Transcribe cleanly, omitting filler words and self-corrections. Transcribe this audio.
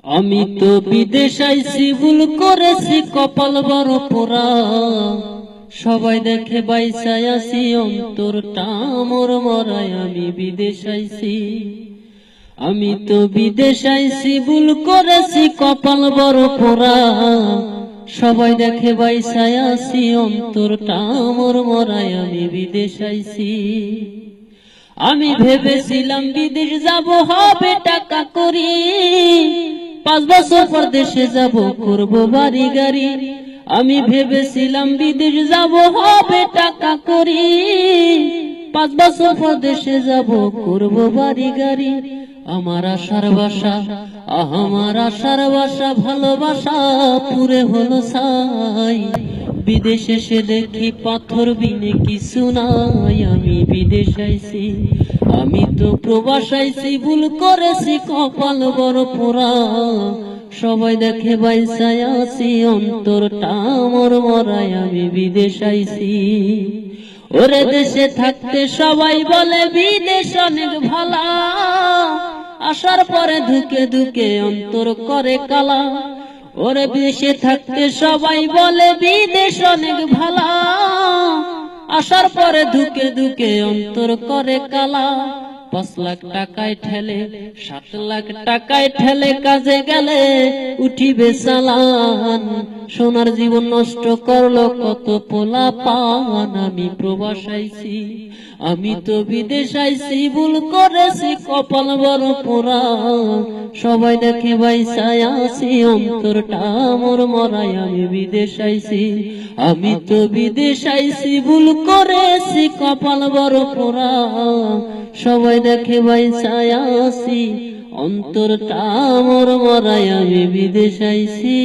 আমি তো বিদেশ আইছি ভুল করেছি কপাল বড় পোড়া সবাই দেখে বাইসায় আসি অন্তরটা মোর মরায় আমি বিদেশ আইছি আমি তো বিদেশ আইছি ভুল করেছি কপাল বড় পোড়া সবাই দেখে বাইসায় আসি অন্তরটা মোর মরায় আমি বিদেশ আইছি আমি ভেবেছিলাম বিদেশ যাব হবে টাকা করি 5 বছর পর দেশে যাব করব বাড়ি গাড়ি আমি ভেবেছিলাম বিদেশ যাব হবে টাকা করি 5 বছর পর দেশে যাব করব বাড়ি গাড়ি আমার আশার বাসা আমার আশার বাসা ভালোবাসা পুরে হলো ছাই বিদেশে এসে দেখি পাথর বিনে কিছু নাই আমি বিদেশ আইছি আমি তো প্রবাস আইছি ভুল করেছি কপাল বড় পোড়া সবাই দেখে বাইসায় আছি অন্তরটা মোর মরায় আমি বিদেশ আইছি ওরে দেশে থাকতে সবাই বলে বিদেশ অনেক ভালা আসার পরে ধুকে ধুকে অন্তর করে কালা ওরে দেশে থাকতে সবাই বলে বিদেশ অনেক ভালা আসার পরে ধুকে ধুকে অন্তর করে কালা 5 লাখ টাকায় ঠেলে 7 লাখ টাকায় ঠেলে কাজে গেলে উঠিবে চালান সোনার জীবন নষ্ট করলো কত পোলা পান আমি প্রবাস আইছি আমি তো বিদেশ আইছি ভুল করেছি কপাল বড় পোড়া সবাই দেখে বাইসায় আছি অন্তরটা মোর মরায় আমি বিদেশ আইছি আমি তো বিদেশ আইছি ভুল করেছি কপাল বড় পোড়া সবাই দেখে বাইসায় আছি অন্তরটা মোর মরায় আমি বিদেশ আইছি।